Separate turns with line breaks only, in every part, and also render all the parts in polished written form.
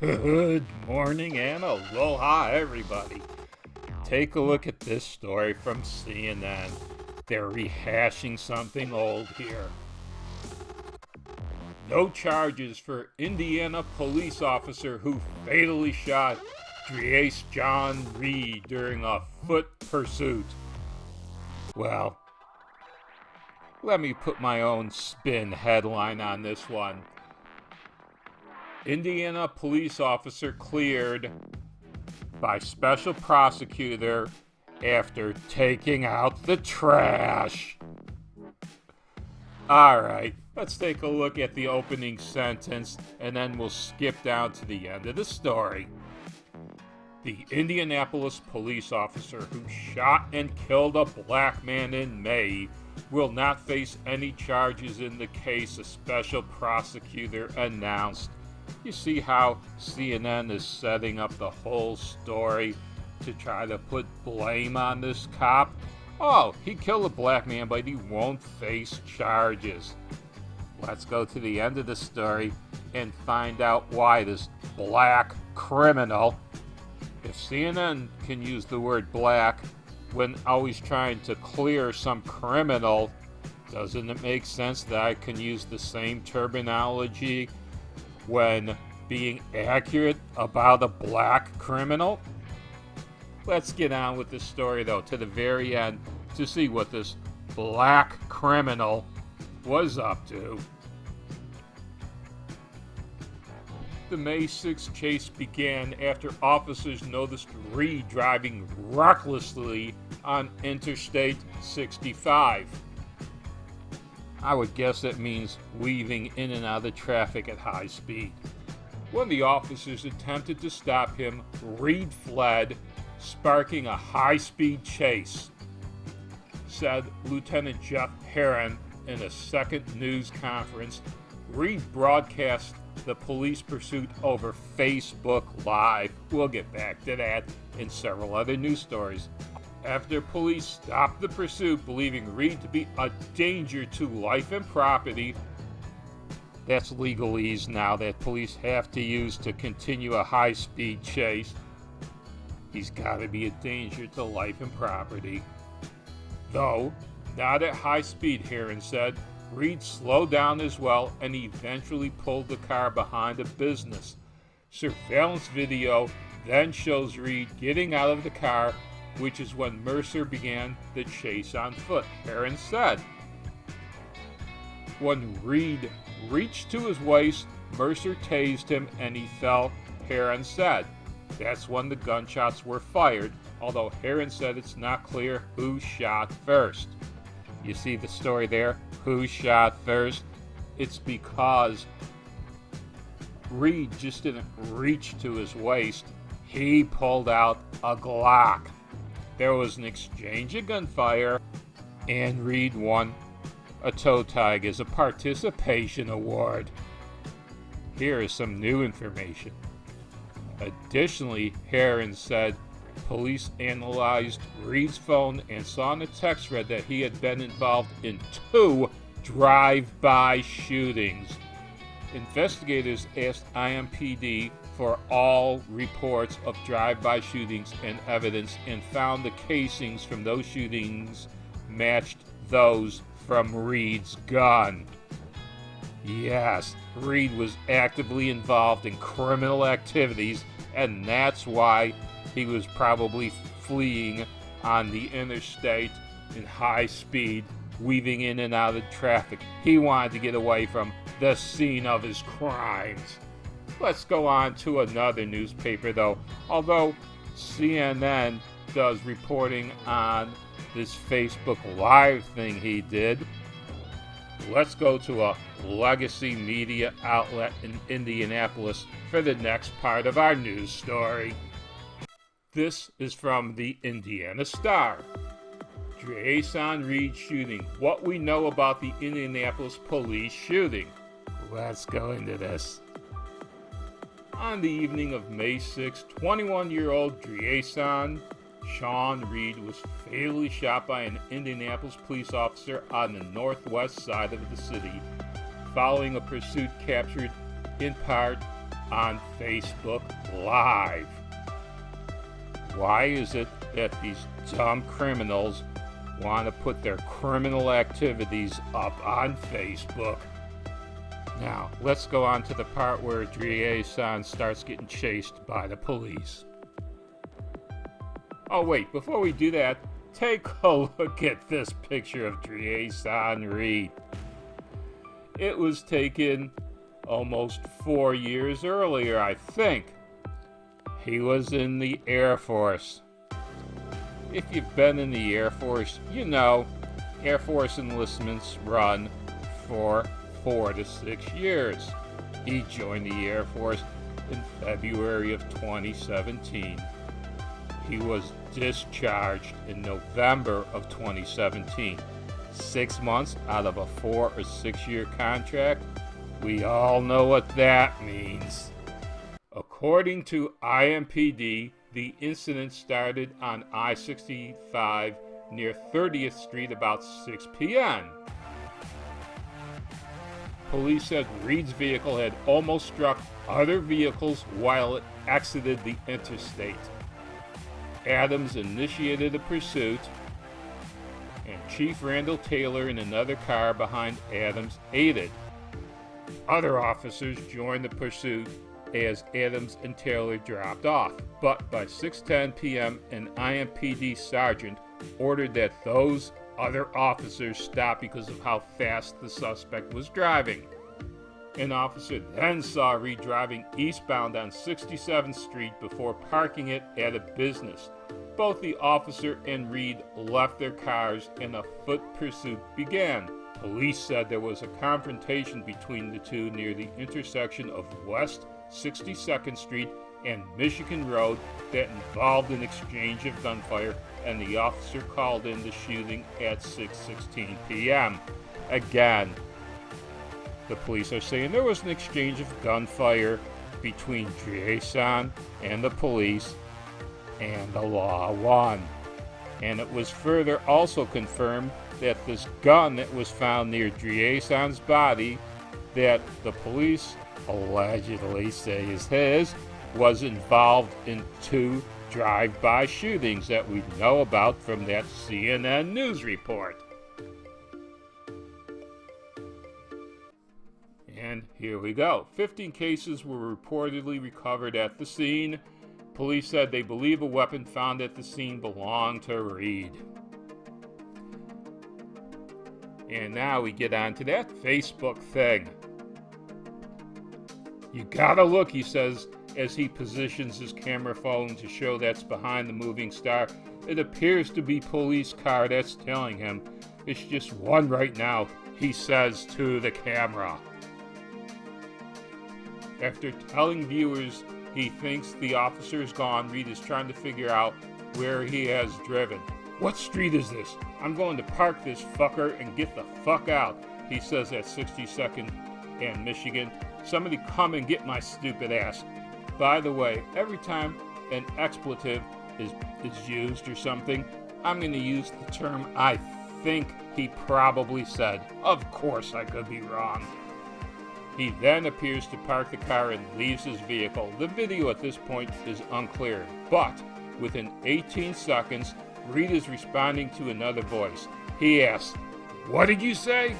Good morning and aloha, everybody. Take a look at this story from CNN. They're rehashing something old here. No charges for Indiana police officer who fatally shot Drees John Reed during a foot pursuit. Well, let me put my own spin headline on this one. Indiana police officer cleared by special prosecutor after taking out the trash. Alright, let's take a look at the opening sentence and then we'll skip down to the end of the story. The Indianapolis police officer who shot and killed a black man in May will not face any charges in the case, a special prosecutor announced. You see how CNN is setting up the whole story to try to put blame on this cop? Oh, he killed a black man, but he won't face charges. Let's go to the end of the story and find out why this black criminal, if CNN can use the word black when always trying to clear some criminal, doesn't it make sense that I can use the same terminology when being accurate about a black criminal? Let's get on with this story, though, to the very end to see what this black criminal was up to. The May 6th chase began after officers noticed Reed driving recklessly on Interstate 65. I would guess that means weaving in and out of traffic at high speed. When the officers attempted to stop him, Reed fled, sparking a high-speed chase, said Lieutenant Jeff Herron in a second news conference. Reed broadcast the police pursuit over Facebook Live. We'll get back to that in several other news stories. After police stopped the pursuit, believing Reed to be a danger to life and property, that's legalese now that police have to use to continue a high-speed chase. He's got to be a danger to life and property. Though, not at high speed, Herron said. Reed slowed down as well and eventually pulled the car behind a business. Surveillance video then shows Reed getting out of the car, which is when Mercer began the chase on foot, Herron said. When Reed reached to his waist, Mercer tased him and he fell, Herron said. That's when the gunshots were fired, although Herron said it's not clear who shot first. You see the story there? Who shot first? It's because Reed just didn't reach to his waist. He pulled out a Glock. There was an exchange of gunfire, and Reed won a toe tag as a participation award. Here is some new information. Additionally, Herron said police analyzed Reed's phone and saw in the text thread that he had been involved in 2 drive-by shootings. Investigators asked IMPD for all reports of drive-by shootings and evidence and found the casings from those shootings matched those from Reed's gun. Yes, Reed was actively involved in criminal activities, and that's why he was probably fleeing on the interstate in high speed, weaving in and out of traffic. He wanted to get away from the scene of his crimes. Let's go on to another newspaper, though. Although CNN does reporting on this Facebook Live thing he did, let's go to a legacy media outlet in Indianapolis for the next part of our news story. This is from the Indiana Star. Drees Reed shooting. What we know about the Indianapolis police shooting. Let's go into this. On the evening of May 6, 21-year-old Drees Sean Reed was fatally shot by an Indianapolis police officer on the northwest side of the city, following a pursuit captured in part on Facebook Live. Why is it that these dumb criminals want to put their criminal activities up on Facebook? Now, let's go on to the part where Drie-san starts getting chased by the police. Oh wait, before we do that, take a look at this picture of Drie-san Reed. It was taken almost 4 years earlier, I think. He was in the Air Force. If you've been in the Air Force, you know Air Force enlistments run for 4 to 6 years. He joined the Air Force in February of 2017. He was discharged in November of 2017. 6 months out of a 4 or 6 year contract. We all know what that means. According to IMPD, the incident started on I-65 near 30th Street about 6 p.m. Police said Reed's vehicle had almost struck other vehicles while it exited the interstate. Adams initiated a pursuit, and Chief Randall Taylor in another car behind Adams aided. Other officers joined the pursuit as Adams and Taylor dropped off, but by 6:10 p.m. an IMPD sergeant ordered that those other officers stop because of how fast the suspect was driving. An officer then saw Reed driving eastbound on 67th Street before parking it at a business. Both the officer and Reed left their cars and a foot pursuit began. Police said there was a confrontation between the two near the intersection of West 62nd Street and Michigan Road that involved an exchange of gunfire, and the officer called in the shooting at 6:16 p.m. Again, the police are saying there was an exchange of gunfire between Drie-san and the police, and the law won. And it was further also confirmed that this gun that was found near Drie-san's body, that the police allegedly say is his, was involved in 2 drive-by shootings that we know about from that CNN news report. And here we go. 15 cases were reportedly recovered at the scene. Police said they believe a weapon found at the scene belonged to Reed. And now we get on to that Facebook thing. You gotta look, he says, as he positions his camera phone to show that's behind the moving star. It appears to be police car that's telling him. It's just one right now, he says to the camera. After telling viewers he thinks the officer is gone, Reed is trying to figure out where he has driven. What street is this? I'm going to park this fucker and get the fuck out, he says at 62nd and Michigan. Somebody come and get my stupid ass. By the way, every time an expletive is used or something, I'm going to use the term I think he probably said. Of course I could be wrong. He then appears to park the car and leaves his vehicle. The video at this point is unclear, but within 18 seconds, Reed is responding to another voice. He asks, "What did you say?"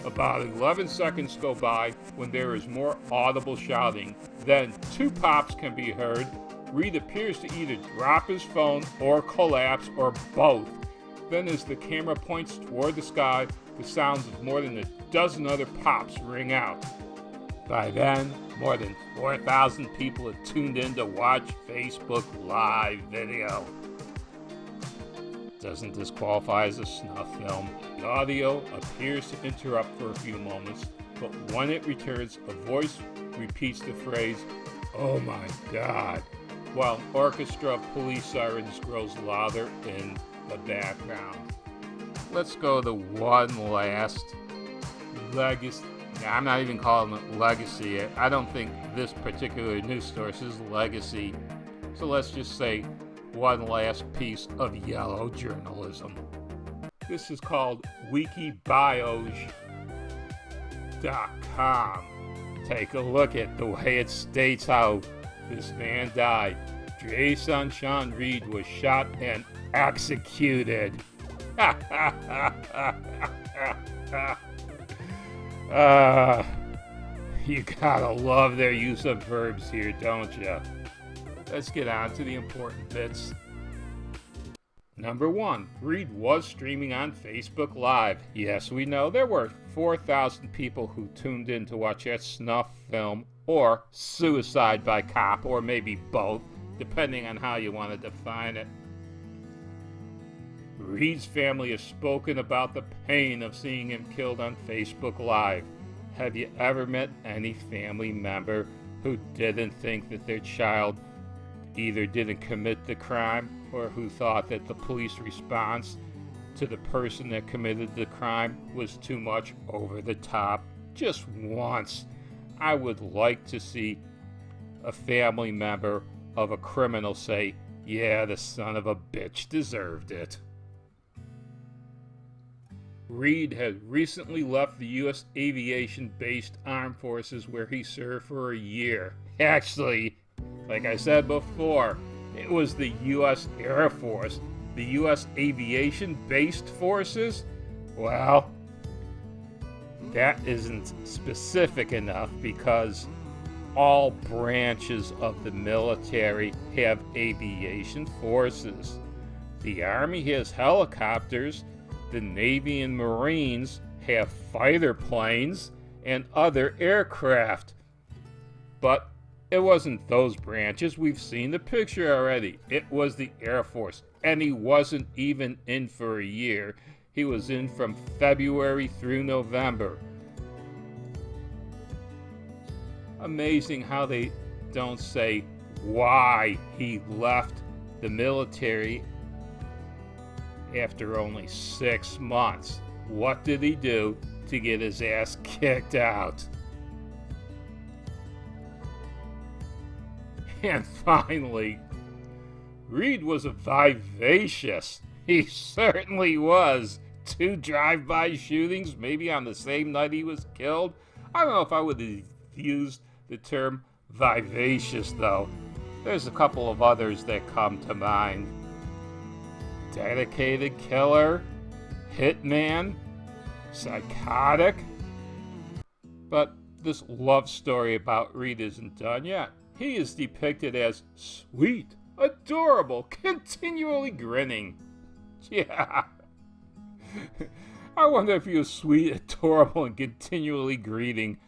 About 11 seconds go by when there is more audible shouting. Then 2 pops can be heard. Reed appears to either drop his phone or collapse or both. Then as the camera points toward the sky, the sounds of more than a dozen other pops ring out. By then, more than 4,000 people have tuned in to watch Facebook Live video. Doesn't this qualify as a snuff film? The audio appears to interrupt for a few moments, but when it returns, a voice repeats the phrase, "Oh my God," while orchestra of police sirens grows louder in the background. Let's go to one last legacy. I'm not even calling it legacy. I don't think this particular news source is legacy. So let's just say one last piece of yellow journalism. This is called Wikibiology.com. Take a look at the way it states how this man died. Jason Sean Reed was shot and executed. You gotta love their use of verbs here, don't you? Let's get on to the important bits. Number 1, Reed was streaming on Facebook Live. Yes, we know there were 4,000 people who tuned in to watch that snuff film or suicide by cop, or maybe both, depending on how you want to define it. Reed's family has spoken about the pain of seeing him killed on Facebook Live. Have you ever met any family member who didn't think that their child either didn't commit the crime or who thought that the police response to the person that committed the crime was too much over the top? Just once, I would like to see a family member of a criminal say, "Yeah, the son of a bitch deserved it." Reed had recently left the U.S. Aviation-based Armed Forces where he served for a year. Actually, like I said before, it was the U.S. Air Force. The U.S. Aviation-based forces? Well, that isn't specific enough because all branches of the military have aviation forces. The Army has helicopters, the Navy and Marines have fighter planes and other aircraft. But it wasn't those branches. We've seen the picture already. It was the Air Force. And he wasn't even in for a year. He was in from February through November. Amazing how they don't say why he left the military after only 6 months. What did he do to get his ass kicked out? And finally, Reed was vivacious. He certainly was. 2 drive-by shootings, maybe on the same night he was killed. I don't know if I would have used the term vivacious, though. There's a couple of others that come to mind. Dedicated killer, hitman, psychotic. But this love story about Reed isn't done yet. He is depicted as sweet, adorable, continually grinning. Yeah. I wonder if he was sweet, adorable, and continually greeting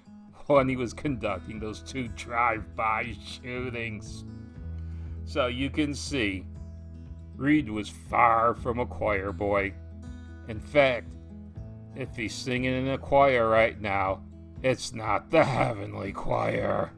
when he was conducting those 2 drive-by shootings. So you can see, Reed was far from a choir boy. In fact, if he's singing in a choir right now, it's not the Heavenly Choir.